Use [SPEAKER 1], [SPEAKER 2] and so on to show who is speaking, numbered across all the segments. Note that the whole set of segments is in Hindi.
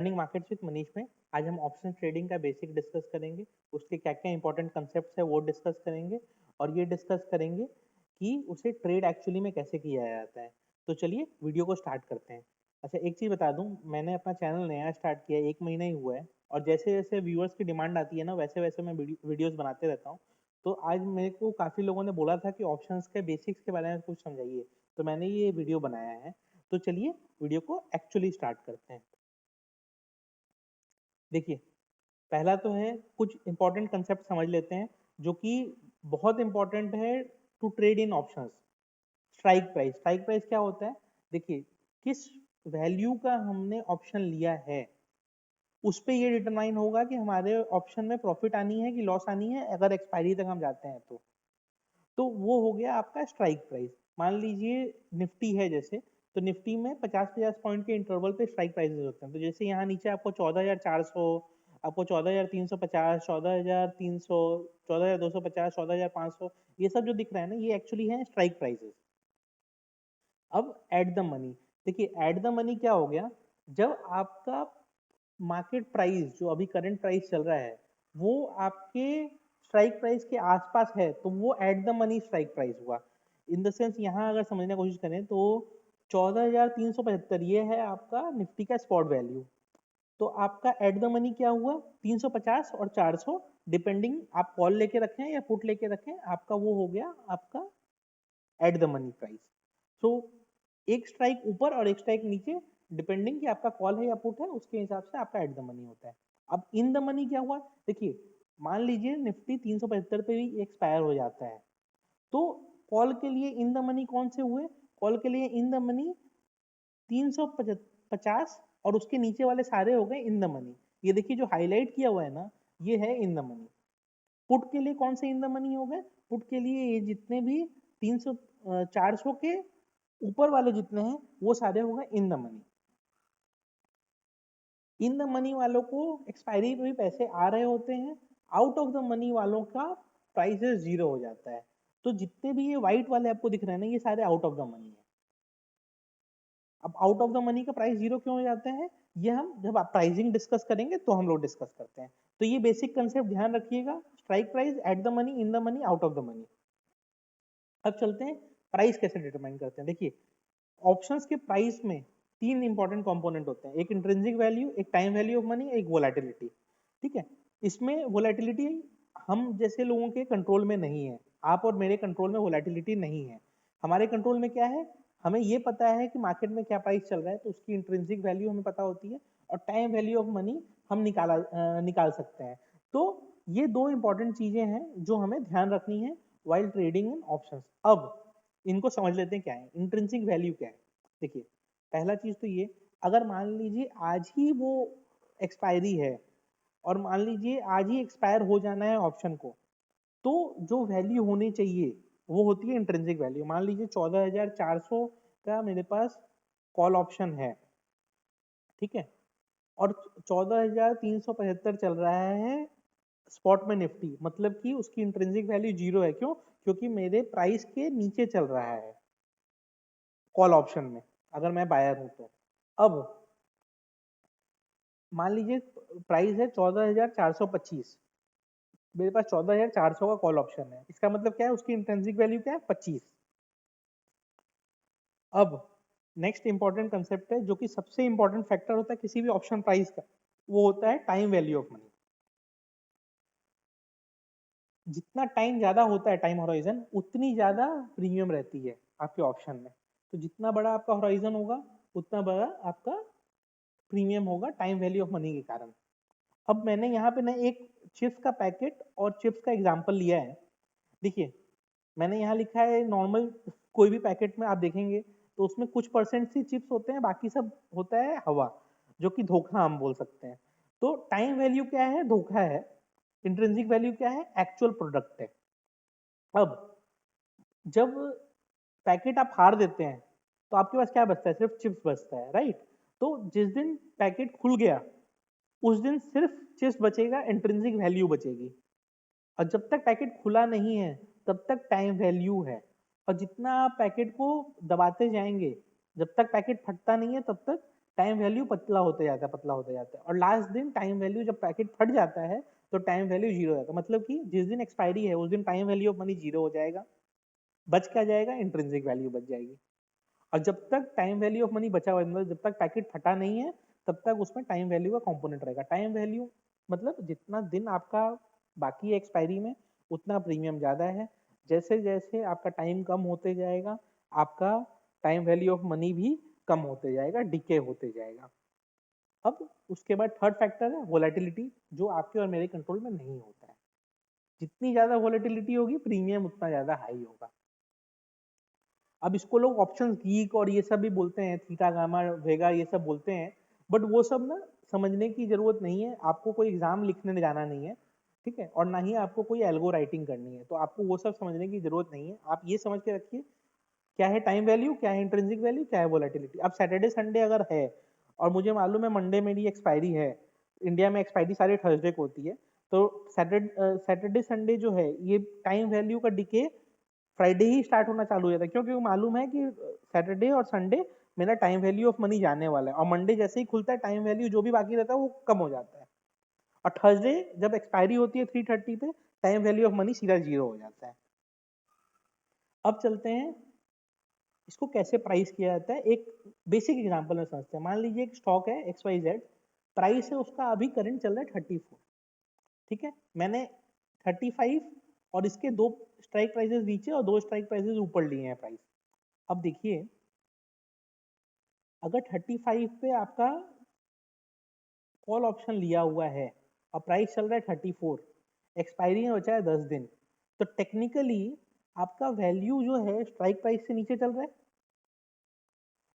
[SPEAKER 1] लर्निंग मार्केट्स विद मनीष में आज हम ऑप्शन ट्रेडिंग का बेसिक डिस्कस करेंगे, उसके क्या क्या इंपॉर्टेंट कंसेप्ट्स है वो डिस्कस करेंगे और ये डिस्कस करेंगे कि उसे ट्रेड एक्चुअली में कैसे किया जाता है। तो चलिए वीडियो को स्टार्ट करते हैं। अच्छा, एक चीज़ बता दूं, मैंने अपना चैनल नया स्टार्ट किया है, 1 महीना ही हुआ है और जैसे जैसे व्यूअर्स की डिमांड आती है ना वैसे वैसे मैं वीडियोज़ बनाते रहता हूँ। तो आज मेरे को काफ़ी लोगों ने बोला था कि ऑप्शंस के बेसिक्स के बारे में कुछ समझाइए, तो मैंने ये वीडियो बनाया है। तो चलिए वीडियो को एक्चुअली स्टार्ट करते हैं। देखिए, पहला तो है कुछ इंपॉर्टेंट कंसेप्ट समझ लेते हैं जो कि बहुत इंपॉर्टेंट है to trade in options. Strike price क्या होता है? देखिए, किस वैल्यू का हमने ऑप्शन लिया है उस पे ये डिटरमाइन होगा कि हमारे ऑप्शन में प्रॉफिट आनी है कि लॉस आनी है अगर एक्सपायरी तक हम जाते हैं तो वो हो गया आपका स्ट्राइक प्राइस। मान लीजिए निफ्टी है जैसे, तो निफ्टी में 50-50 पॉइंट के इंटरवल पे स्ट्राइक प्राइसेस होते हैं। तो जैसे यहाँ नीचे आपको 14,400, आपको 14,350, 14,300, 14,250, 14,500 ये सब जो दिख रहा है ना, ये एक्चुअली है स्ट्राइक प्राइसेस। अब एट द मनी, देखिए एट द मनी क्या हो गया? जब आपका मार्केट प्राइस जो अभी करंट प्राइस चल रहा है वो आपके स्ट्राइक प्राइस के आसपास है तो वो at the money strike price हुआ। इन द सेंस यहाँ अगर समझने की कोशिश करें तो 14,375 ये है आपका निफ्टी का स्पॉट वैल्यू। तो आपका एट द मनी क्या हुआ? 350 और 400, डिपेंडिंग आप कॉल लेके रखें या पुट लेके रखें, आपका वो हो गया आपका एट द मनी प्राइस। सो एक स्ट्राइक ऊपर और एक स्ट्राइक नीचे, डिपेंडिंग कि आपका कॉल है या पुट है, उसके हिसाब से आपका एट द मनी होता है। अब इन द मनी क्या हुआ? देखिए, मान लीजिए निफ्टी 375 पे भी एक्सपायर हो जाता है तो कॉल के लिए इन द मनी कौन से हुए? कॉल के लिए इन द मनी 350 और उसके नीचे वाले सारे हो गए इन द मनी। ये देखिए जो हाईलाइट किया हुआ है ना, ये है इन द मनी। पुट के लिए कौन से इन द मनी हो गए? पुट के लिए ये जितने भी 300 400 के ऊपर वाले जितने हैं वो सारे हो गए in the money. In the money वालों को एक्सपायरी पे भी पैसे आ रहे होते हैं, आउट ऑफ द मनी वालों का प्राइस जीरो हो जाता है। तो जितने भी ये व्हाइट वाले आपको दिख रहे हैं ना, ये सारे आउट ऑफ द मनी है। अब आउट ऑफ द मनी का प्राइस जीरो क्यों हो जाता है, ये हम जब आप प्राइसिंग डिस्कस करेंगे तो हम लोग डिस्कस करते हैं। तो ये बेसिक कंसेप्ट ध्यान रखिएगा, strike price, eight the money, in the money, out of the money. अब चलते हैं प्राइस कैसे डिटरमाइन करते हैं। देखिए, ऑप्शंस के प्राइस में 3 इंपॉर्टेंट कंपोनेंट होते हैं, एक इंट्रिंसिक वैल्यू, एक टाइम वैल्यू ऑफ मनी, एक वोलेटिलिटी। ठीक है, इसमें वोलेटिलिटी हम जैसे लोगों के कंट्रोल में नहीं है, आप और मेरे कंट्रोल में वोलेटिलिटी नहीं है। हमारे कंट्रोल में क्या है? हमें ये पता है कि मार्केट में क्या प्राइस चल रहा है तो उसकी इंट्रिंसिक वैल्यू हमें पता होती है और टाइम वैल्यू ऑफ मनी हम निकाल सकते हैं। तो ये 2 इंपॉर्टेंट चीजें हैं जो हमें ध्यान रखनी है वाइल ट्रेडिंग इन ऑप्शंस। अब इनको समझ लेते हैं क्या है इंट्रिंसिक वैल्यू क्या है। देखिए, पहला चीज तो ये, अगर मान लीजिए आज ही वो एक्सपायरी है और मान लीजिए आज ही एक्सपायर हो जाना है ऑप्शन को, तो जो वैल्यू होनी चाहिए वो होती है इंट्रिंसिक वैल्यू। मान लीजिए 14,400 का मेरे पास कॉल ऑप्शन है, ठीक है, और 14,375 चल रहा है स्पॉट में निफ्टी, मतलब कि उसकी इंट्रिंसिक वैल्यू जीरो है। क्यों? क्योंकि मेरे प्राइस के नीचे चल रहा है कॉल ऑप्शन में, अगर मैं बायर हूं तो। अब मान लीजिए प्राइस है 14,425, मेरे पास 14,400 का कॉल ऑप्शन है, इसका मतलब क्या है? उसकी इंट्रिंसिक वैल्यू क्या है? 25। अब नेक्स्ट इंपॉर्टेंट कंसेप्ट है जो कि सबसे इंपॉर्टेंट फैक्टर होता है किसी भी ऑप्शन प्राइस का, वो होता है टाइम वैल्यू ऑफ मनी। जितना टाइम ज्यादा होता है टाइम होराइजन, उतनी ज्यादा प्रीमियम रहती है आपके ऑप्शन में। तो जितना बड़ा आपका होराइजन होगा उतना बड़ा आपका प्रीमियम होगा टाइम वैल्यू ऑफ मनी के कारण। अब मैंने यहाँ पे ना एक चिप्स का पैकेट और चिप्स का एग्जांपल लिया है। देखिए, मैंने यहाँ लिखा है नॉर्मल, कोई भी पैकेट में आप देखेंगे तो उसमें कुछ परसेंट सी चिप्स होते हैं, बाकी सब होता है हवा, जो कि धोखा हम बोल सकते हैं। तो टाइम वैल्यू क्या है? धोखा है। इंट्रिंसिक वैल्यू क्या है? एक्चुअल प्रोडक्ट है। अब जब पैकेट आप हार देते हैं तो आपके पास क्या बचता है? सिर्फ चिप्स बचता है, राइट? तो जिस दिन पैकेट खुल गया उस दिन सिर्फ चिप्स बचेगा, इंट्रिंसिक वैल्यू बचेगी। और जब तक पैकेट खुला नहीं है तब तक टाइम वैल्यू है। और जितना आप पैकेट को दबाते जाएंगे, जब तक पैकेट फटता नहीं है तब तक टाइम वैल्यू पतला होते जाता है, पतला होते जाता है, और लास्ट दिन टाइम वैल्यू जब पैकेट फट जाता है तो टाइम वैल्यू जीरो हो जाता है। मतलब कि जिस दिन एक्सपायरी है उस दिन time value of money zero हो जाएगा, बच क्या जाएगा, इंट्रिंसिक वैल्यू बच जाएगी। और जब तक टाइम वैल्यू ऑफ मनी बचा हुआ है, मतलब जब तक पैकेट फटा नहीं है तब तक उसमें टाइम वैल्यू का कंपोनेंट रहेगा। टाइम वैल्यू मतलब जितना दिन आपका बाकी है एक्सपायरी में उतना प्रीमियम ज़्यादा है। जैसे जैसे आपका टाइम कम होते जाएगा आपका टाइम वैल्यू ऑफ मनी भी कम होते जाएगा, डिके होते जाएगा। अब उसके बाद थर्ड फैक्टर है वोलेटिलिटी, जो आपके और मेरे कंट्रोल में नहीं होता है। जितनी ज़्यादा वोलेटिलिटी होगी प्रीमियम उतना ज़्यादा हाई होगा। अब इसको लोग ऑप्शंस गीक और ये सब भी बोलते हैं, थीटा गामा वेगा ये सब बोलते हैं, बट वो सब ना समझने की जरूरत नहीं है। आपको कोई एग्जाम लिखने जाना नहीं है, ठीक है, और ना ही आपको कोई एल्गो राइटिंग करनी है, तो आपको वो सब समझने की जरूरत नहीं है। आप ये समझ के रखिए क्या है टाइम वैल्यू, क्या है इंट्रिंसिक वैल्यू, क्या है वोलेटिलिटी। अब सैटरडे संडे अगर है और मुझे मालूम है मंडे मेरी एक्सपायरी है, इंडिया में एक्सपायरी सारे थर्सडे को होती है, तो सैटरडे संडे जो है ये टाइम वैल्यू का डिके फ्राइडे ही स्टार्ट होना चालू हो जाता है, क्योंकि मालूम है कि सैटरडे और संडे मेरा टाइम वैल्यू ऑफ मनी जाने वाला है, और मंडे जैसे ही खुलता है टाइम वैल्यू जो भी बाकी रहता है वो कम हो जाता है, और थर्सडे जब एक्सपायरी होती है 3:30 पे टाइम वैल्यू ऑफ मनी सीधा जीरो हो जाता है। अब चलते हैं इसको कैसे प्राइस किया जाता है, एक बेसिक एग्जांपल में समझते हैं। मान लीजिए एक स्टॉक है XYZ, प्राइस है उसका अभी करंट चल रहा है 34, ठीक है, मैंने 35 और इसके दो स्ट्राइक प्राइसेस नीचे और दो स्ट्राइक प्राइसेस ऊपर लिए हैं प्राइस। अब देखिए अगर 35 पे आपका कॉल ऑप्शन लिया हुआ है और प्राइस चल रहा है 34, एक्सपायरी में बचा है 10 दिन, तो टेक्निकली आपका वैल्यू जो है स्ट्राइक प्राइस से नीचे चल रहा है,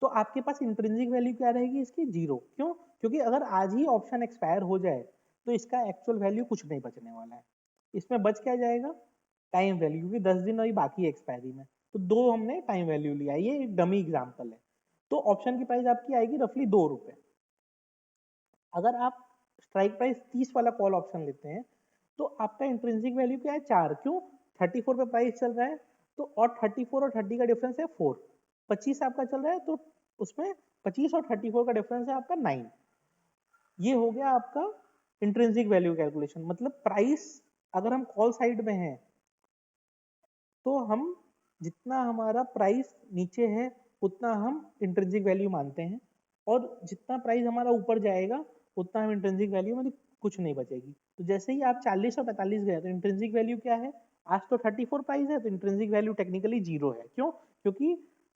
[SPEAKER 1] तो आपके पास इंट्रिंसिक वैल्यू क्या रहेगी इसकी, जीरो। क्यों? क्योंकि अगर आज ही ऑप्शन एक्सपायर हो जाए तो इसका एक्चुअल वैल्यू कुछ नहीं बचने वाला है। इसमें बच क्या जाएगा, टाइम वैल्यू, क्योंकि 10 दिन अभी बाकी है एक्सपायरी में, तो दो हमने टाइम वैल्यू लिया, ये एक डमी एग्जाम्पल है। तो ऑप्शन की प्राइस आपकी आएगी रफली 2 रुपए। अगर आप स्ट्राइक प्राइस 30 वाला कॉल ऑप्शन लेते हैं तो आपका इंट्रिंसिक वैल्यू क्या है, 4। क्यों? 34 पे प्राइस चल रहा है, तो और 34 और 30 का डिफरेंस है 4, 25 आपका चल रहा है, तो उसमें 25 और 34 का डिफरेंस है आपका 9। ये हो गया आपका इंट्रिंसिक वैल्यू कैलकुलेशन। मतलब प्राइस अगर हम कॉल साइड में हैं तो हम जितना हमारा प्राइस नीचे है उतना हम इंट्रिंसिक वैल्यू मानते हैं, और जितना प्राइस हमारा ऊपर जाएगा उतना हम इंट्रिंसिक वैल्यू मतलब कुछ नहीं बचेगी। तो जैसे ही आप 40 और 45 गए तो इंट्रिंसिक वैल्यू क्या है, आज तो 34 प्राइस है तो इंट्रिंसिक वैल्यू टेक्निकली जीरो है। क्यों? क्योंकि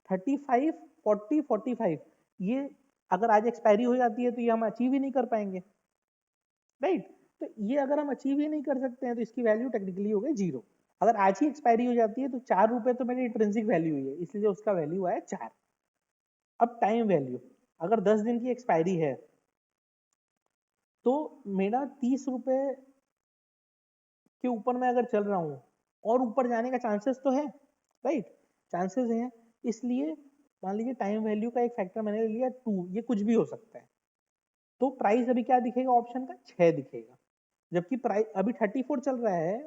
[SPEAKER 1] 35 40 45 ये अगर आज एक्सपायरी हो जाती है तो ये हम अचीव ही नहीं कर पाएंगे, राइट। तो ये अगर हम अचीव ही नहीं कर सकते हैं तो इसकी वैल्यू टेक्निकली हो गई जीरो। अगर आज ही एक्सपायरी हो जाती है तो 4 रुपए तो मेरी इंट्रिंसिक वैल्यू ही है, इसलिए उसका वैल्यू आया 4। अब टाइम वैल्यू, अगर 10 दिन की एक्सपायरी है तो मेरा 30 रुपए के ऊपर मैं अगर चल रहा हूँ और ऊपर जाने का चांसेस तो है, राइट, चांसेस है। इसलिए मान लीजिए टाइम वैल्यू का एक फैक्टर मैंने लिया 2, ये कुछ भी हो सकता है, तो प्राइस अभी क्या दिखेगा ऑप्शन का, 6 दिखेगा। जबकि प्राइस अभी 34 चल रहा है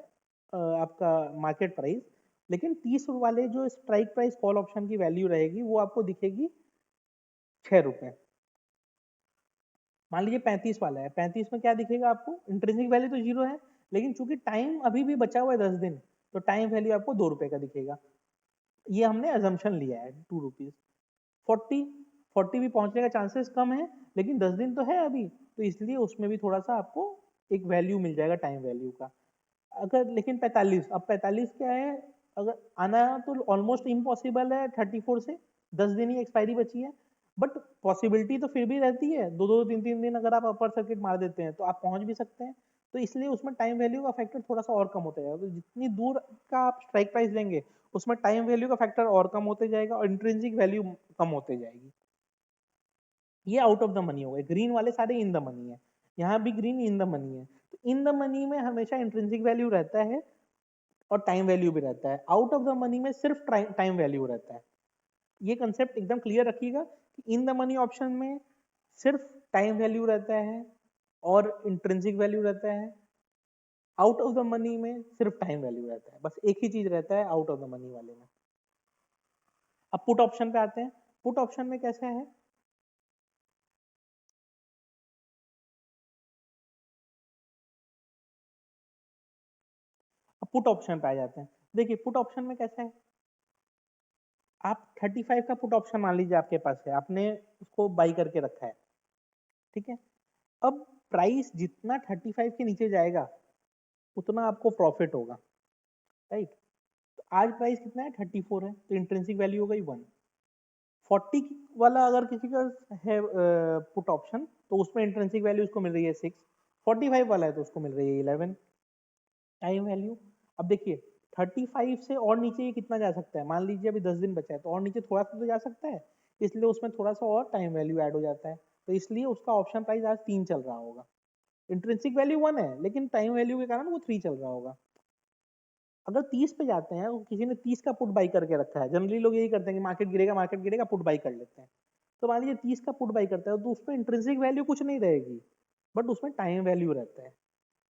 [SPEAKER 1] आपका मार्केट प्राइस, लेकिन 30 वाले जो स्ट्राइक प्राइस कॉल ऑप्शन की वैल्यू रहेगी वो आपको दिखेगी 6 रुपए। मान लीजिए 35 वाला है, 35 में क्या दिखेगा आपको, इंट्रिंसिक वैल्यू तो जीरो है, लेकिन चूंकि टाइम अभी भी बचा हुआ है 10 दिन, तो टाइम वैल्यू आपको 2 रुपए का दिखेगा। ये हमने अजम्पशन लिया है 2 रुपीज। 40 40 भी पहुंचने का चांसेस कम है, लेकिन 10 दिन तो है अभी, तो इसलिए उसमें भी थोड़ा सा आपको एक वैल्यू मिल जाएगा टाइम वैल्यू का। अगर लेकिन 45, अब 45 क्या है, अगर आना तो ऑलमोस्ट इम्पॉसिबल है 34 से, 10 दिन ही एक्सपायरी बची है, बट पॉसिबिलिटी तो फिर भी रहती है, दो दो तीन तीन दिन अगर आप अपर सर्किट मार देते हैं तो आप पहुंच भी सकते हैं। तो इसलिए उसमें टाइम वैल्यू का फैक्टर थोड़ा सा और कम होता जाएगा, तो जितनी दूर का आप स्ट्राइक प्राइस लेंगे उसमें टाइम वैल्यू का फैक्टर और कम होते जाएगा और इंट्रिंसिक वैल्यू कम होते जाएगी। ये आउट ऑफ द मनी हो गए, ग्रीन वाले सारे इन द मनी है, यहाँ भी ग्रीन इन द मनी है। तो इन द मनी में हमेशा इंट्रिंसिक वैल्यू रहता है और टाइम वैल्यू भी रहता है, आउट ऑफ द मनी में सिर्फ टाइम वैल्यू रहता है। ये कंसेप्ट एकदम क्लियर रखिएगा कि इन द मनी ऑप्शन में सिर्फ टाइम वैल्यू रहता है और इंट्रिंसिक वैल्यू रहता है, आउट ऑफ द मनी में सिर्फ टाइम वैल्यू रहता है, बस एक ही चीज रहता है आउट ऑफ द मनी वाले में। अब पुट ऑप्शन पे आते हैं। पुट ऑप्शन में कैसा है, अब पुट ऑप्शन पे आ जाते हैं। देखिए पुट ऑप्शन में कैसा है, आप 35 का पुट ऑप्शन मान लीजिए आपके पास है, आपने उसको बाई करके रखा है, ठीक है। अब प्राइस जितना 35 के नीचे जाएगा उतना आपको प्रॉफिट होगा, राइट। तो आज प्राइस कितना है, 34 है, तो इंट्रिंसिक वैल्यू हो गई 1। 40 वाला अगर किसी का है पुट ऑप्शन, तो उसमें इंट्रिंसिक वैल्यू उसको मिल रही है 6। 45 वाला है तो उसको मिल रही है 11 टाइम वैल्यू। अब देखिए 35 से और नीचे ये कितना जा सकता है, मान लीजिए अभी 10 दिन बचा है, तो और नीचे थोड़ा सा तो जा सकता है, इसलिए उसमें थोड़ा सा और टाइम वैल्यू ऐड हो जाता है, तो इसलिए उसका ऑप्शन प्राइस आज 3 चल रहा होगा। इंट्रिंसिक वैल्यू 1 है लेकिन टाइम वैल्यू के कारण वो 3 चल रहा होगा। अगर 30 पे जाते हैं, किसी ने 30 का पुट बाई करके रखा है, जनरली लोग यही करते हैं कि मार्केट गिरेगा पुट बाई कर लेते हैं। तो मान लीजिए 30 का पुट बाई करता है तो उसमें इंट्रिंसिक वैल्यू कुछ नहीं रहेगी, बट उसमें टाइम वैल्यू रहता है।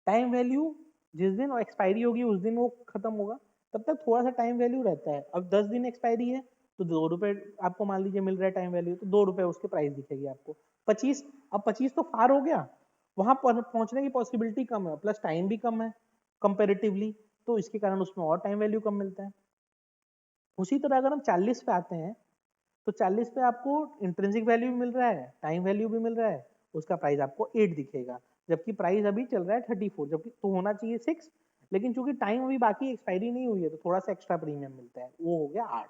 [SPEAKER 1] टाइम वैल्यू जिस दिन एक्सपायरी होगी उस दिन वो खत्म होगा, तब तक थोड़ा सा टाइम वैल्यू रहता है। अब 10 दिन एक्सपायरी है तो 2 रुपए आपको मान लीजिए मिल रहा है टाइम वैल्यू, तो 2 रुपए उसके प्राइस दिखेगी आपको। 25, अब 25 तो फार हो गया, वहां पर पहुंचने की पॉसिबिलिटी कम है, प्लस टाइम भी कम है कंपेरेटिवली, तो इसके कारण उसमें और टाइम वैल्यू कम मिलता है। उसी तरह अगर हम 40 पे आते हैं, तो 40 पे आपको इंट्रिंसिक वैल्यू भी मिल रहा है, टाइम वैल्यू भी मिल रहा है, उसका प्राइस आपको 8 दिखेगा, जबकि प्राइस अभी चल रहा है 34, जबकि तो होना चाहिए 6, लेकिन चूंकि टाइम अभी बाकी एक्सपायरी नहीं हुई है तो थोड़ा सा एक्स्ट्रा प्रीमियम मिलता है, वो हो गया 8।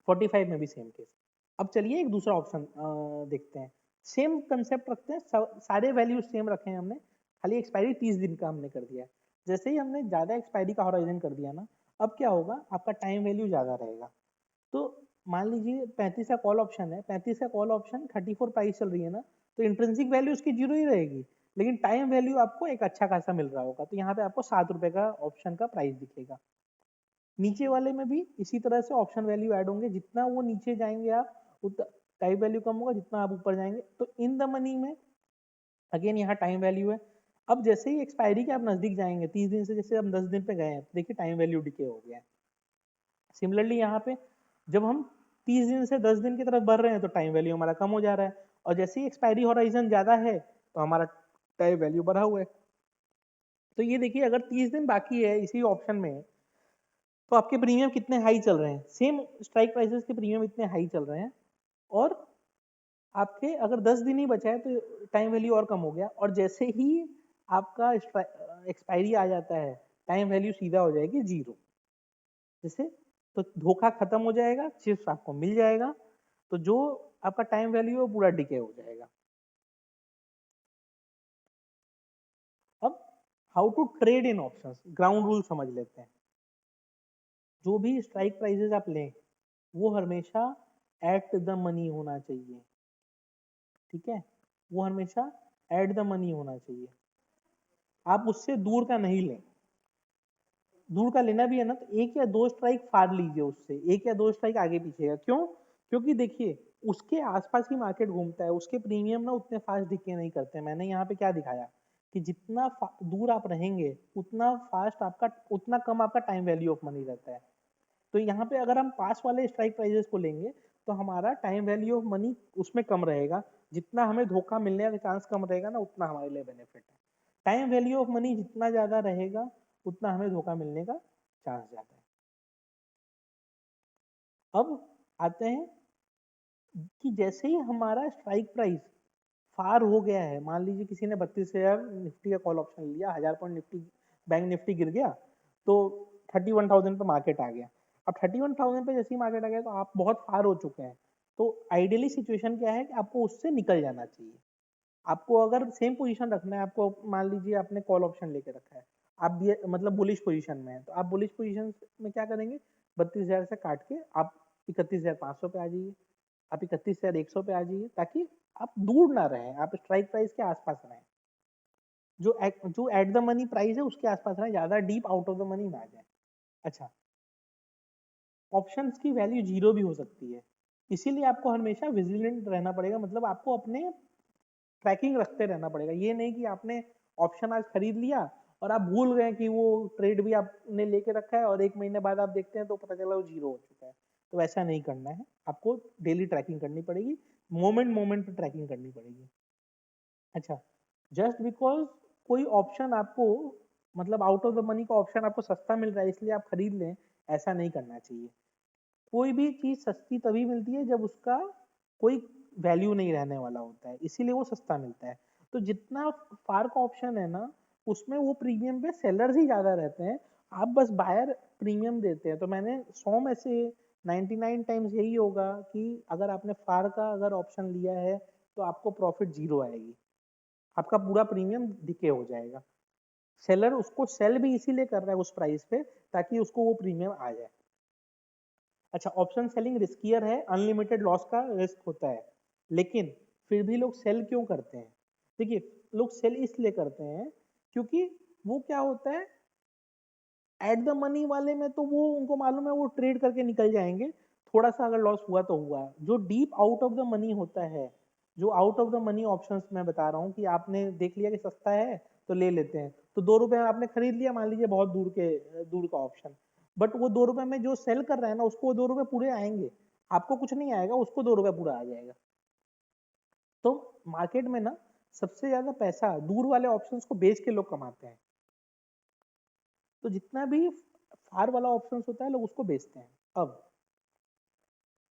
[SPEAKER 1] 45 में भी सेम केस। अब चलिए एक दूसरा ऑप्शन देखते हैं, सेम कंसेप्ट रखते हैं, सारे वैल्यूज सेम रखे हैं हमने, खाली एक्सपायरी 30 दिन का हमने कर दिया है। जैसे ही हमने ज्यादा एक्सपायरी का हॉराइजन कर दिया ना, अब क्या होगा, आपका टाइम वैल्यू ज्यादा रहेगा। तो मान लीजिए 35 का कॉल ऑप्शन है, 35 का कॉल ऑप्शन 34 प्राइस चल रही है ना, तो इंट्रिंसिक वैल्यू उसकी जीरो ही रहेगी, लेकिन टाइम वैल्यू आपको एक अच्छा खासा मिल रहा होगा, तो यहाँ पे आपको 7 रुपए का ऑप्शन का प्राइस दिखेगा। नीचे वाले में भी इसी तरह से ऑप्शन वैल्यू ऐड होंगे, जितना वो नीचे जाएंगे आप उतना टाइम वैल्यू कम होगा, जितना आप ऊपर जाएंगे। तो इन द मनी में अगेन यहाँ टाइम वैल्यू है। अब जैसे ही एक्सपायरी के आप नजदीक जाएंगे, 30 दिन से जैसे हम 10 दिन पे गए हैं, देखिए टाइम वैल्यू डिके हो गया है। सिमिलरली यहाँ पे जब हम 30 दिन से 10 दिन की तरफ बढ़ रहे हैं तो टाइम वैल्यू हमारा कम हो जा रहा है, और जैसे ही एक्सपायरी हॉराइजन ज्यादा है तो हमारा टाइम वैल्यू बढ़ा हुआ है। तो ये देखिए अगर 30 दिन बाकी है इसी ऑप्शन में, तो आपके प्रीमियम कितने हाई चल रहे हैं, सेम स्ट्राइक प्राइसेस के प्रीमियम इतने हाई चल रहे हैं, और आपके अगर 10 दिन ही बचा है तो टाइम वैल्यू और कम हो गया, और जैसे ही आपका एक्सपायरी आ जाता है टाइम वैल्यू सीधा हो जाएगी 0। जैसे तो धोखा खत्म हो जाएगा, चिप्स आपको मिल जाएगा, तो जो आपका टाइम वैल्यू है वो पूरा डिके हो जाएगा। अब how to trade in options, ground rule समझ लेते हैं। जो भी स्ट्राइक प्राइसेस आप लें वो हमेशा एट द मनी होना चाहिए, ठीक है, वो हमेशा एट द मनी होना चाहिए, आप उससे दूर का नहीं लें। दूर का लेना भी है ना तो एक या दो स्ट्राइक फाड़ लीजिए उससे, एक या दो स्ट्राइक आगे पीछे का, क्यों, क्योंकि देखिए उसके आसपास की मार्केट घूमता है, उसके प्रीमियम ना उतने फास्ट डिके नहीं करते। मैंने यहाँ पे क्या दिखाया कि जितना दूर आप रहेंगे उतना फास्ट आपका, उतना कम आपका टाइम वैल्यू ऑफ मनी रहता है। तो यहाँ पे अगर हम पास वाले स्ट्राइक प्राइजेस को लेंगे तो हमारा टाइम वैल्यू ऑफ मनी उसमें कम रहेगा, जितना हमें धोखा मिलने का चांस कम रहेगा ना उतना हमारे लिए बेनिफिट है। टाइम वैल्यू ऑफ मनी जितना ज्यादा रहेगा उतना हमें धोखा मिलने का चांस ज्यादा है। अब आते हैं कि जैसे ही हमारा स्ट्राइक प्राइस फार हो गया है, मान लीजिए किसी ने 32,000 निफ्टी का कॉल ऑप्शन लिया, 1000 पॉइंट निफ्टी बैंक निफ्टी गिर गया, तो 31,000 पे मार्केट आ गया। अब 31,000 पे जैसे ही मार्केट आ गया तो आप बहुत फार हो चुके हैं, तो आइडियली सिचुएशन क्या है कि आपको उससे निकल जाना चाहिए। आपको अगर सेम पोजीशन रखना है, आपको मान लीजिए आपने कॉल ऑप्शन लेके रखा है, आप भी मतलब बुलिश पोजीशन में है, तो आप बुलिश पोजीशन में क्या करेंगे, 32,000 से काट के आप 31,500 पे आ जाइए, आप 31,100 पे आ जाइए, ताकि आप दूर ना रहें, आप स्ट्राइक प्राइस के आसपास रहें, जो एट द मनी प्राइस है उसके आसपास रहें, ज्यादा deep out of the money ना जाए। अच्छा, ऑप्शंस की वैल्यू जीरो भी हो सकती है, इसीलिए आपको हमेशा विजिलेंट रहना पड़ेगा, मतलब आपको अपने ट्रैकिंग रखते रहना पड़ेगा। ये नहीं कि आपने ऑप्शन आज खरीद लिया और आप भूल गए कि वो ट्रेड भी आपने लेके रखा है, और 1 महीने बाद आप देखते हैं तो पता चला वो जीरो हो चुका है। तो ऐसा नहीं करना है, आपको डेली ट्रैकिंग करनी पड़ेगी, मोमेंट मोमेंट पे ट्रैकिंग करनी पड़ेगी। अच्छा, जस्ट बिकॉज कोई ऑप्शन आपको मतलब आउट ऑफ द मनी का ऑप्शन आपको सस्ता मिल रहा है इसलिए आप खरीद लें, ऐसा नहीं करना चाहिए। कोई भी चीज सस्ती तभी मिलती है जब उसका कोई वैल्यू नहीं रहने वाला होता है, इसीलिए वो सस्ता मिलता है। तो जितना फार का ऑप्शन है ना, उसमें वो प्रीमियम पे सेलर्स ही ज्यादा रहते हैं, आप बस बायर प्रीमियम देते हैं। तो मैंने 100 में से 99 टाइम्स यही होगा कि अगर आपने फार का अगर ऑप्शन लिया है तो आपको प्रॉफिट जीरो आएगी, आपका पूरा प्रीमियम डिके हो जाएगा। सेलर उसको सेल भी इसीलिए कर रहा है उस प्राइस पे ताकि उसको वो प्रीमियम आ जाए। अच्छा, ऑप्शन सेलिंग रिस्कियर है, अनलिमिटेड लॉस का रिस्क होता है, लेकिन फिर भी लोग सेल क्यों करते हैं? देखिए, लोग सेल इसलिए करते हैं क्योंकि वो क्या होता है, एट द मनी वाले में तो वो उनको मालूम है वो ट्रेड करके निकल जाएंगे, थोड़ा सा अगर लॉस हुआ तो हुआ। जो deep out of the money होता है, जो out of the money options मैं बता रहा हूँ कि आपने देख लिया कि सस्ता है तो ले लेते हैं, तो 2 रुपए में आपने खरीद लिया, मान लीजिए बहुत दूर का ऑप्शन, बट वो 2 रुपए में जो सेल कर रहा है ना उसको वो 2 रुपए पूरे आएंगे, आपको कुछ नहीं आएगा, उसको 2 रुपए पूरा आ जाएगा। तो मार्केट में ना सबसे ज्यादा पैसा दूर वाले ऑप्शंस को बेच के लोग कमाते हैं। तो जितना भी फार वाला ऑप्शन होता है लोग उसको बेचते हैं। अब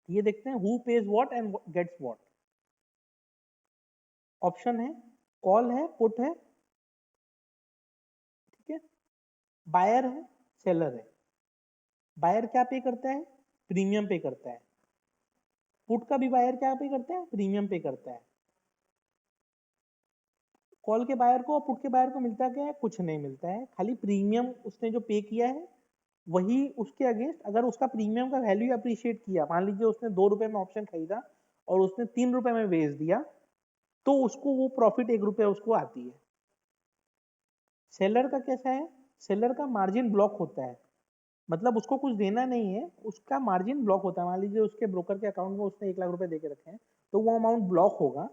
[SPEAKER 1] ये देखते हैं who pays what and gets what. Option है, कॉल है, पुट है, ठीक है, बायर है, सेलर है। बायर क्या पे करता है? प्रीमियम पे करता है। पुट का भी बायर क्या पे करता है? प्रीमियम पे करता है। कॉल के बायर को और पुट के बायर को मिलता क्या है? कुछ नहीं मिलता है, खाली प्रीमियम उसने जो पे किया है वही उसके अगेंस्ट अगर उसका प्रीमियम का वैल्यू अप्रिशिएट किया, मान लीजिए उसने 2 रुपए में ऑप्शन खरीदा और उसने 3 रुपए में बेच दिया, तो उसको वो प्रॉफिट 1 रुपए उसको आती है। सेलर का कैसा है? सेलर का मार्जिन ब्लॉक होता है, मतलब उसको कुछ देना नहीं है, उसका मार्जिन ब्लॉक होता है। मान लीजिए उसके ब्रोकर के अकाउंट में उसने 1 लाख रुपए दे के रखे हैं, तो वो अमाउंट ब्लॉक होगा।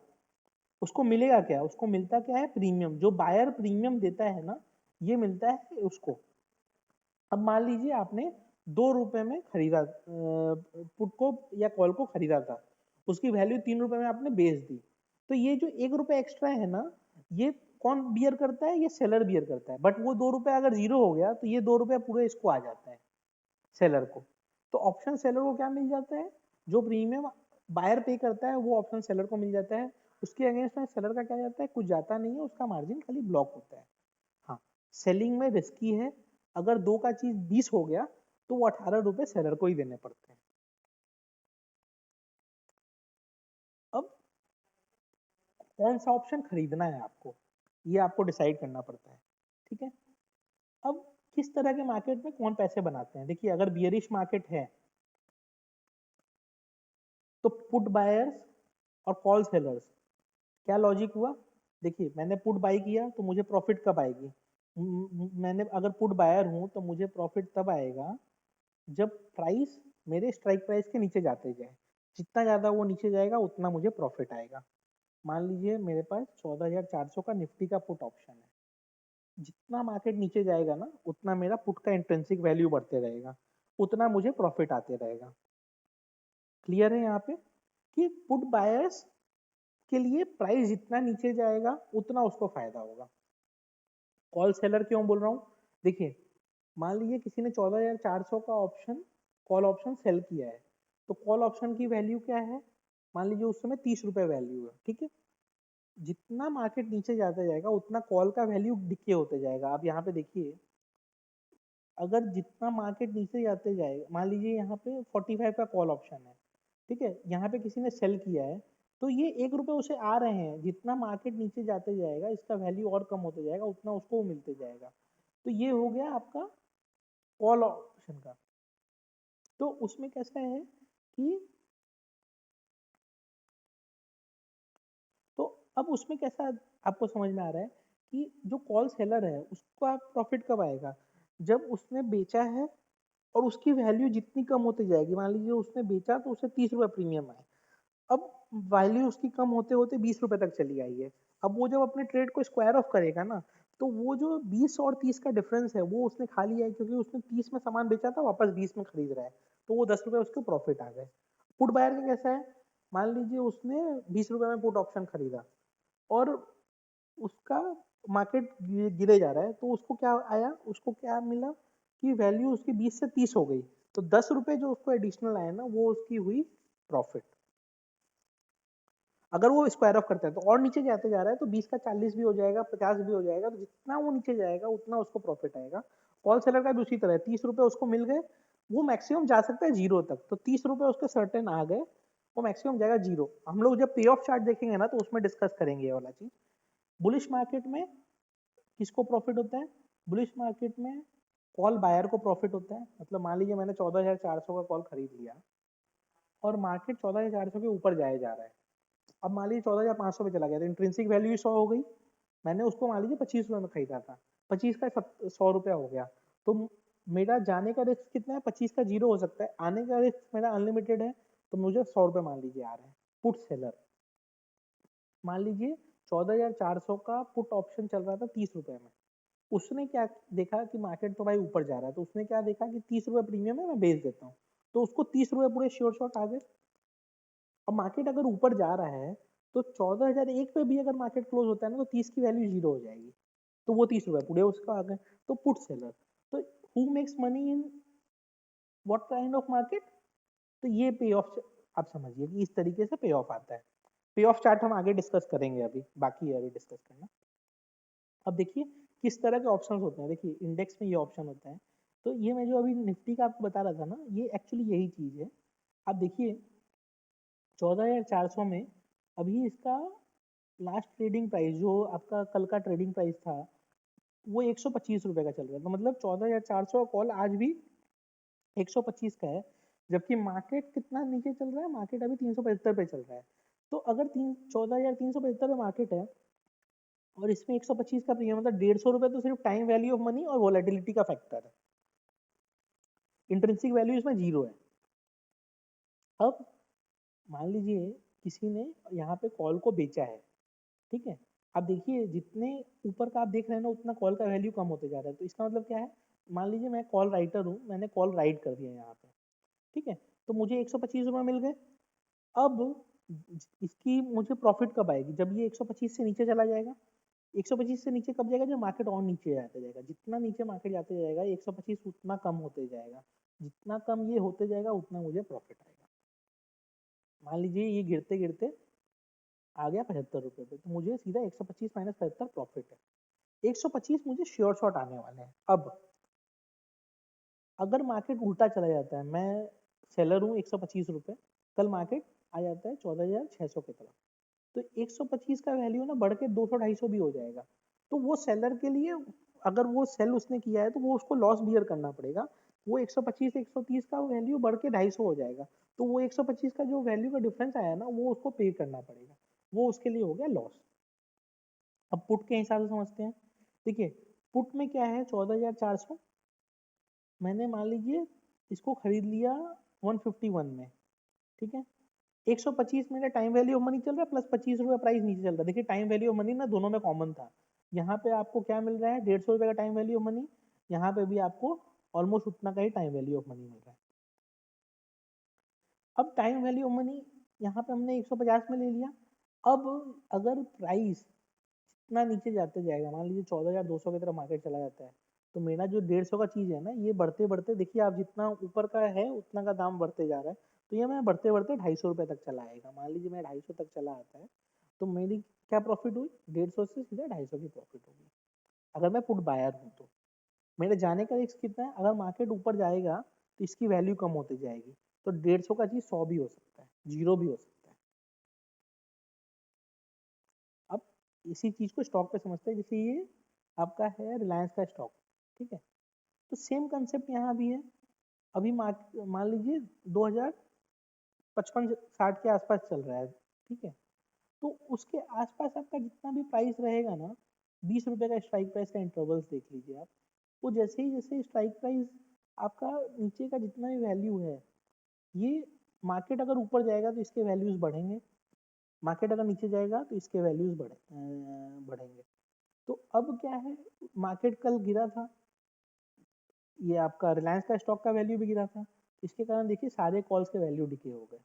[SPEAKER 1] उसको मिलेगा क्या? उसको मिलता क्या है? प्रीमियम। जो बायर प्रीमियम देता है ना, ये मिलता है उसको। अब मान लीजिए आपने 2 रुपए में खरीदा पुट को या कॉल को खरीदा था, उसकी वैल्यू 3 रुपए में आपने बेच दी, तो ये जो 1 रुपए एक्स्ट्रा है ना, ये कौन बियर करता है? ये सेलर बियर करता है। बट वो 2 रुपए अगर जीरो हो गया तो ये 2 रुपए पूरे इसको आ जाता है, सेलर को। तो ऑप्शन सेलर को क्या मिल जाता है? जो प्रीमियम बायर पे करता है वो ऑप्शन सेलर को मिल जाता है। उसके अगेंस्ट में सेलर का क्या जाता है? कुछ जाता नहीं है, उसका मार्जिन खाली ब्लॉक होता है। हाँ, सेलिंग में रिस्की है, अगर दो का चीज 20 हो गया तो वो 18 रुपए सेलर को ही देने पड़ते हैं। अब कौन सा ऑप्शन खरीदना है आपको, ये आपको डिसाइड करना पड़ता है, ठीक है। अब किस तरह के मार्केट में कौन पैसे बनाते हैं? देखिए, अगर बियरिश मार्केट है तो पुट बायर्स और कॉल सेलर्स, क्या लॉजिक हुआ? देखिए, मैंने पुट बाई किया तो मुझे प्रॉफिट कब आएगी? मैंने अगर पुट बायर हूं तो मुझे प्रॉफिट तब आएगा जब प्राइस मेरे स्ट्राइक प्राइस के नीचे जाते जाए। जितना ज्यादा वो नीचे जाएगा उतना मुझे प्रॉफिट आएगा। मान लीजिए मेरे पास 14,400 का निफ्टी का पुट ऑप्शन है, जितना मार्केट नीचे जाएगा ना उतना मेरा पुट का इंट्रिंसिक वैल्यू बढ़ते रहेगा, उतना मुझे प्रॉफिट आते रहेगा। क्लियर है यहाँ पे कि पुट बायर्स के लिए प्राइस जितना नीचे जाएगा उतना उसको फायदा होगा। कॉल सेलर क्यों बोल रहा हूँ? देखिए, मान लीजिए किसी ने 14,400 का ऑप्शन कॉल ऑप्शन सेल किया है, तो कॉल ऑप्शन की वैल्यू क्या है? मान लीजिए उस समय 30 रुपए वैल्यू है, ठीक है। जितना मार्केट नीचे जाता जाएगा उतना कॉल का वैल्यू डिके होते जाएगा। आप यहाँ पे देखिए, अगर जितना मार्केट नीचे जाते जाएगा, मान लीजिए यहाँ पे 45 का कॉल ऑप्शन है, ठीक है, यहाँ पे किसी ने सेल किया है, तो ये 1 रुपए उसे आ रहे हैं, जितना मार्केट नीचे जाते जाएगा इसका वैल्यू और कम होते जाएगा, उतना उसको मिलते जाएगा। तो ये हो गया आपका कॉल ऑप्शन का। तो उसमें कैसा है कि तो अब उसमें कैसा आपको समझ में आ रहा है कि जो कॉल सेलर है उसका प्रॉफिट कब आएगा? जब उसने बेचा है और उसकी वैल्यू जितनी कम होती जाएगी, मान लीजिए उसने बेचा तो उसे 30 रुपए प्रीमियम आए, अब वैल्यू उसकी कम होते होते 20 रुपए तक चली आई है। अब वो जब अपने ट्रेड को स्क्वायर ऑफ करेगा ना, तो वो जो 20 और 30 का डिफरेंस है वो उसने खा लिया है, क्योंकि उसने 30 में सामान बेचा था, वापस 20 में खरीद रहा है, तो वो 10 रुपए उसके प्रॉफिट आ गए। पुट बायर का कैसा है? मान लीजिए उसने 20 रुपए में पुट ऑप्शन खरीदा और उसका मार्केट गिरे जा रहा है, तो उसको क्या आया, उसको क्या मिला कि वैल्यू उसकी 20 से 30 हो गई, तो 10 रुपए जो उसको एडिशनल आया ना, वो उसकी हुई प्रॉफिट। अगर वो स्क्वायर ऑफ करता है तो और नीचे जाते जा रहा है, तो 20 का 40 भी हो जाएगा, 50 भी हो जाएगा, तो जितना वो नीचे जाएगा उतना उसको प्रॉफिट आएगा। कॉल सेलर का भी उसी तरह है, 30 रुपए उसको मिल गए, वो मैक्सिमम जा सकता है जीरो तक, तो 30 रुपए उसके सर्टेन आ गए, वो मैक्सिमम जाएगा जीरो। हम लोग जब पे ऑफ चार्ट देखेंगे ना, तो उसमें डिस्कस करेंगे ये वाला चीज। बुलिश मार्केट में किसको प्रॉफिट होता है? बुलिश मार्केट में कॉल बायर को प्रॉफिट होता है। मतलब मान लीजिए मैंने 14,400 का कॉल खरीद लिया और मार्केट 14,400 के ऊपर जाए जा रहा है। अब मान लीजिए 14,500 पे चला गया, तो इंट्रिंसिक वैल्यू 100 हो गई। मैंने उसको मान लीजिए 25 रुपए में खरीदा था, 25 का 100 रुपया हो गया, तो मेरा जाने का रिस्क कितना है? 25 का जीरो हो सकता है, आने का रिस्क मेरा अनलिमिटेड है, तो मुझे 100 रुपये मान लीजिए आ रहे हैं। पुट सेलर मान लीजिए 14,400 का पुट ऑप्शन चल रहा था 30 रुपए में, उसने क्या देखा कि मार्केट तो भाई ऊपर जा रहा है, तो उसने क्या देखा कि 30 रुपए प्रीमियम है, मैं बेच देता हूँ, तो उसको 30 रुपए पूरे श्योर शॉट आ गए। अब मार्केट अगर ऊपर जा रहा है, तो 14,001 पे भी अगर मार्केट क्लोज होता है ना, तो 30 की वैल्यू जीरो हो जाएगी, तो वो 30 रुपए पूरे उसका आ गए। तो पुट सेलर, तो who makes money in what kind of market? तो ये पे ऑफ, आप समझिए कि इस तरीके से पे ऑफ आता है। पे ऑफ चार्ट हम आगे डिस्कस करेंगे, अभी बाकी है अभी डिस्कस करना। अब देखिए किस तरह के ऑप्शंस होते हैं। देखिए इंडेक्स में ये ऑप्शन होता है, तो ये मैं जो अभी निफ्टी का आपको बता रहा था ना, ये एक्चुअली यही चीज है। आप देखिए 14,400 में अभी इसका लास्ट ट्रेडिंग प्राइस जो आपका कल का ट्रेडिंग प्राइस था, वो 125 रुपए का चल रहा है, तो मतलब 14,400 का कॉल आज भी 125 का है, जबकि मार्केट कितना नीचे चल रहा है? मार्केट अभी 375 पे चल रहा है। तो अगर 14,375 पे मार्केट है और इसमें 125 का प्रीमियम, मतलब 150 रुपए तो सिर्फ टाइम वैल्यू ऑफ मनी और वोलेटिलिटी का फैक्टर है, इंट्रिंसिक वैल्यू इसमें जीरो है। अब मान लीजिए किसी ने यहाँ पे कॉल को बेचा है, ठीक है। अब देखिए जितने ऊपर का आप देख रहे हैं ना, उतना कॉल का वैल्यू कम होते जा रहा है, तो इसका मतलब क्या है? मान लीजिए मैं कॉल राइटर हूँ, मैंने कॉल राइट कर दिया यहाँ पे, ठीक है, तो मुझे 125 रुपये मिल गए। अब इसकी मुझे प्रॉफिट कब आएगी? जब ये 125 से नीचे चला जाएगा। 125 से नीचे कब जाएगा? जब मार्केट और नीचे जाते जाएगा, जितना नीचे मार्केट जाते जाएगा 125 उतना कम होते जाएगा, जितना कम ये होते जाएगा उतना मुझे प्रॉफिट आएगा। मान लीजिए ये गिरते गिरते आ गया 75 रुपये पे, तो मुझे सीधा 125 माइनस 75 प्रॉफिट है। 125 मुझे श्योर शॉट आने वाले हैं। अब अगर मार्केट उल्टा चला जाता है, मैं सेलर हूँ 125 रुपये, कल मार्केट आ जाता है 14,600 की तरफ, तो 125 का वैल्यू ना बढ़ के 200-250 भी हो जाएगा, तो वो सेलर के लिए, अगर वो सेल उसने किया है तो वो उसको लॉस बियर करना पड़ेगा। वो 125 से 130 का वैल्यू बढ़ के 250 हो जाएगा, तो वो 125 का जो वैल्यू का डिफरेंस आया ना, वो उसको पे करना पड़ेगा, वो उसके लिए हो गया लॉस। अब पुट के हिसाब से समझते हैं। देखिए पुट में क्या है, 14,400 मैंने मान लीजिए इसको खरीद लिया 151 में, ठीक है। 125 मेरा टाइम वैल्यू ऑफ मनी चल रहा है, प्लस 25 रुपये प्राइस नीचे चल रहा है। देखिए टाइम वैल्यू ऑफ मनी ना दोनों में कॉमन था। यहाँ पे आपको क्या मिल रहा है? 150 रुपये का टाइम वैल्यू ऑफ मनी, यहाँ पे भी आपको ऑलमोस्ट उतना का ही टाइम वैल्यू ऑफ मनी मिल रहा है। अब टाइम वैल्यू ऑफ मनी यहाँ पे हमने 150 में ले लिया। अब अगर प्राइस इतना नीचे जाते जाएगा, मान लीजिए 14,200 की तरफ मार्केट चला जाता है, तो मेरा जो 150 का चीज है ना, ये बढ़ते बढ़ते देखिए आप जितना ऊपर का है उतना का दाम बढ़ते जा रहा है, तो ये मैं बढ़ते बढ़ते 250 रुपये तक चला आएगा। मान लीजिए मैं 250 तक चला आता है, तो मेरी क्या प्रॉफिट हुई? 150 से सीधा 250 की प्रॉफिट होगी, अगर मैं पुट बायर हूँ तो। मेरे जाने का रिस्क कितना है? अगर मार्केट ऊपर जाएगा तो इसकी वैल्यू कम होती जाएगी, तो 150 का चीज 100 भी हो सकता है, जीरो भी हो सकता है। अब इसी चीज को स्टॉक पे समझते हैं, जैसे ये आपका है रिलायंस का स्टॉक, ठीक है, तो सेम कंसेप्ट यहाँ भी है। अभी मान लीजिए 2055-60 के आसपास चल रहा है, ठीक है, तो उसके आसपास आपका जितना भी प्राइस रहेगा ना, 20 रुपए का स्ट्राइक प्राइस का इंटरवल्स देख लीजिए आप, वो जैसे स्ट्राइक प्राइस आपका नीचे का जितना भी वैल्यू है, ये मार्केट अगर ऊपर जाएगा तो इसके वैल्यूज बढ़ेंगे, मार्केट अगर नीचे जाएगा तो इसके वैल्यूज बढ़ेंगे। तो अब क्या है, मार्केट कल गिरा था, ये आपका रिलायंस का स्टॉक का वैल्यू भी गिरा था, इसके कारण देखिए सारे कॉल्स के वैल्यू डिके हो गए।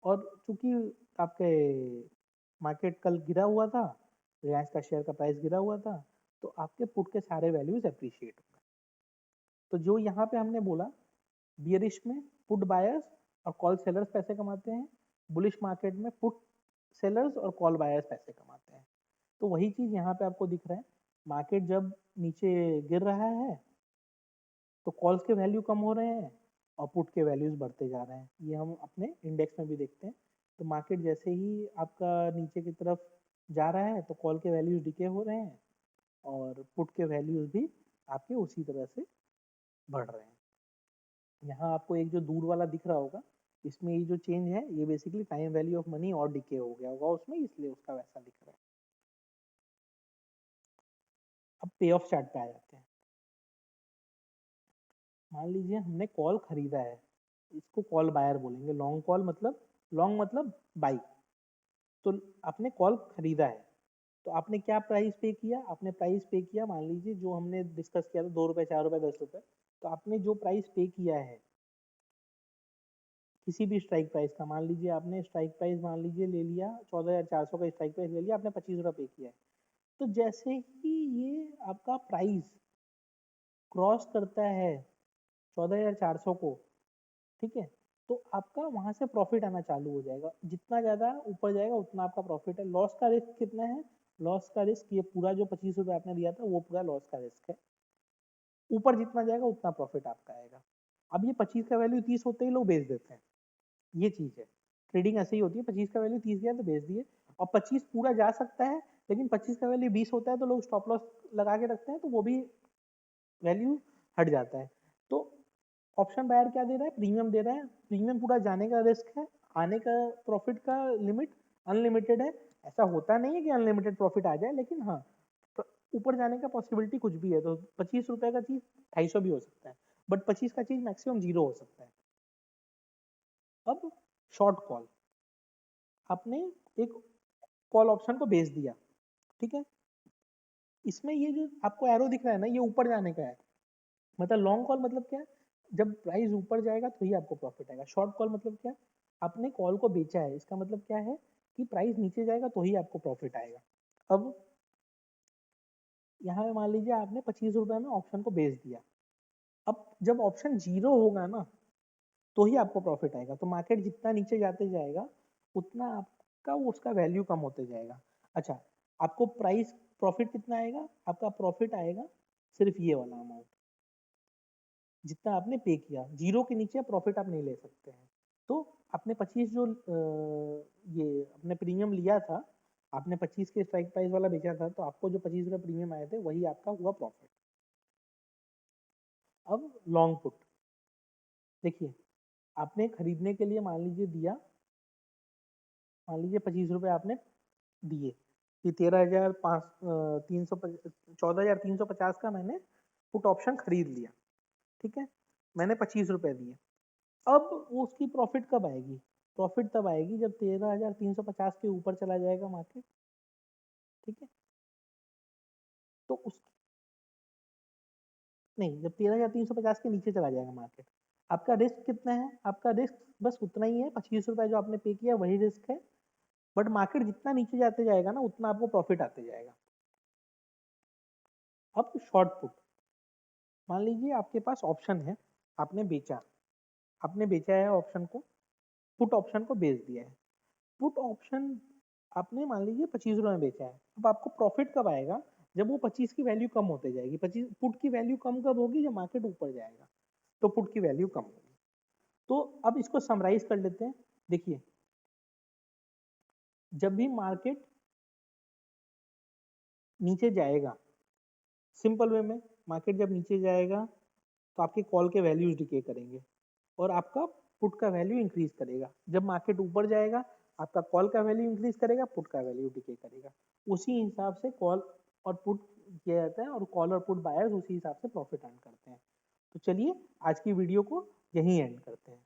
[SPEAKER 1] और चूंकि आपके मार्केट कल गिरा हुआ था, रिलायंस का शेयर का प्राइस गिरा हुआ था, तो आपके पुट के सारे वैल्यूज अप्रिशिएट हो गए। तो जो यहाँ पे हमने बोला, बियरिश में पुट बायर्स और कॉल सेलर्स पैसे कमाते हैं, बुलिश मार्केट में पुट सेलर्स और कॉल बायर्स पैसे कमाते हैं। तो वही चीज यहाँ पे आपको दिख रहा है, मार्केट जब नीचे गिर रहा है तो कॉल्स के वैल्यू कम हो रहे हैं और पुट के वैल्यूज बढ़ते जा रहे हैं। ये हम अपने इंडेक्स में भी देखते हैं। तो मार्केट जैसे ही आपका नीचे की तरफ जा रहा है तो कॉल के वैल्यूज डिके हो रहे हैं और पुट के वैल्यूज भी आपके उसी तरह से बढ़ रहे हैं। यहाँ आपको एक जो दूर वाला दिख रहा होगा, इसमें ये जो चेंज है ये basically time value of money और डिके हो गया होगा उसमें, इसलिए उसका वैसा दिख रहा है। अब पे ऑफ चार्ट पे आ जाते हैं। मान लीजिए हमने कॉल खरीदा है, इसको कॉल बायर बोलेंगे। लॉन्ग कॉल मतलब, लॉन्ग मतलब बाई। तो आपने कॉल खरीदा है, तो आपने क्या प्राइस पे किया? आपने प्राइस पे किया, मान लीजिए जो हमने डिस्कस किया था 2 रुपए, 4 रुपए, 10 रुपए। तो आपने जो प्राइस पे किया है किसी भी स्ट्राइक प्राइस का, मान लीजिए आपने स्ट्राइक प्राइस मान लीजिए ले लिया 14,400 का स्ट्राइक प्राइस ले लिया, आपने 25 रुपये पे किया है। तो जैसे ही ये आपका प्राइस क्रॉस करता है 14,400 को, ठीक है, तो आपका वहां से प्रॉफिट आना चालू हो जाएगा। जितना ज्यादा ऊपर जाएगा उतना आपका प्रॉफिट है। लॉस का रिस्क कितना है? लॉस का रिस्क ये पूरा जो 25 रुपये आपने दिया था वो पूरा लॉस का रिस्क है। ऊपर जितना जाएगा उतना प्रॉफिट आपका आएगा। अब ये 25 का वैल्यू 30 होते ही लोग बेच देते हैं, ये चीज है। ट्रेडिंग ऐसे ही होती है, 25 का वैल्यू 30 गया तो बेच दिए। और 25 पूरा जा सकता है, लेकिन 25 का वैल्यू 20 होता है तो लोग स्टॉप लॉस लगा के रखते हैं, तो वो भी वैल्यू हट जाता है। तो ऑप्शन बायर क्या दे रहा है? प्रीमियम दे रहा है। प्रीमियम पूरा जाने का रिस्क है, आने का प्रॉफिट का लिमिट अनलिमिटेड है। ऐसा होता नहीं है कि अनलिमिटेड प्रॉफिट आ जाए, लेकिन हाँ ऊपर जाने का पॉसिबिलिटी कुछ भी है। तो 25 रुपए का चीज 250 भी हो सकता है, बट 25 का चीज मैक्सिमम 0 हो सकता है। अब शॉर्ट कॉल, आपने एक कॉल ऑप्शन को बेच दिया, ठीक है। इसमें ये जो आपको एरो दिख रहा है ना, ये ऊपर जाने का है। मतलब लॉन्ग कॉल मतलब क्या है? जब प्राइस ऊपर जाएगा तो ही आपको प्रॉफिट आएगा। शॉर्ट कॉल मतलब क्या? आपने कॉल को बेचा है, इसका मतलब क्या है कि प्राइस नीचे जाएगा तो ही आपको प्रॉफिट आएगा। अब यहाँ पे मान लीजिए आपने 25 रुपए में ऑप्शन को बेच दिया। अब जब ऑप्शन 0 होगा ना तो ही आपको प्रॉफिट आएगा। तो मार्केट जितना नीचे जाते जाएगा उतना आपका उसका वैल्यू कम होते जाएगा। अच्छा, आपको प्राइस प्रॉफिट कितना आएगा? आपका प्रॉफिट आएगा सिर्फ ये वाला अमाउंट जितना आपने पे किया। 0 के नीचे प्रॉफिट आप नहीं ले सकते हैं। तो आपने 25 जो ये अपने प्रीमियम लिया था, आपने 25 के स्ट्राइक प्राइस वाला बेचा था, तो आपको जो 25 रुपये प्रीमियम आए थे वही आपका हुआ प्रॉफिट। अब लॉन्ग पुट देखिए, आपने खरीदने के लिए मान लीजिए दिया, मान लीजिए 25 रुपये आपने दिए कि 14,350 का मैंने पुट ऑप्शन खरीद लिया, ठीक है। मैंने 25 रुपये दिए। अब उसकी प्रॉफिट कब आएगी? प्रॉफिट तब आएगी जब 13,350 के ऊपर चला जाएगा मार्केट, ठीक है। तो उस नहीं, जब 13,350 के नीचे चला जाएगा मार्केट, आपका रिस्क कितना है? आपका रिस्क बस उतना ही है, 25 रुपये जो आपने पे किया वही रिस्क है। बट मार्केट जितना नीचे जाते जाएगा ना उतना आपको प्रॉफिट आते जाएगा। अब शॉर्ट पुट, मान लीजिए आपके पास ऑप्शन है, आपने बेचा, आपने बेचा है ऑप्शन को, पुट ऑप्शन को बेच दिया है। पुट ऑप्शन आपने मान लीजिए 25 रुपये में बेचा है। अब आपको प्रॉफिट कब आएगा? जब वो 25 की वैल्यू कम होते जाएगी। 25 पुट की वैल्यू कम कब होगी? जब मार्केट ऊपर जाएगा तो पुट की वैल्यू कम होगी। तो अब इसको समराइज कर लेते हैं। देखिए, जब भी मार्केट नीचे जाएगा, सिंपल वे में, मार्केट जब नीचे जाएगा तो आपके कॉल के वैल्यूज डिके करेंगे और आपका पुट का वैल्यू इंक्रीज करेगा। जब मार्केट ऊपर जाएगा आपका कॉल का वैल्यू इंक्रीज करेगा, पुट का वैल्यू डिके करेगा। उसी हिसाब से कॉल और पुट किया जाता है और कॉल और पुट बायर्स उसी हिसाब से प्रॉफिट अर्न करते हैं। तो चलिए आज की वीडियो को यहीं एंड करते हैं।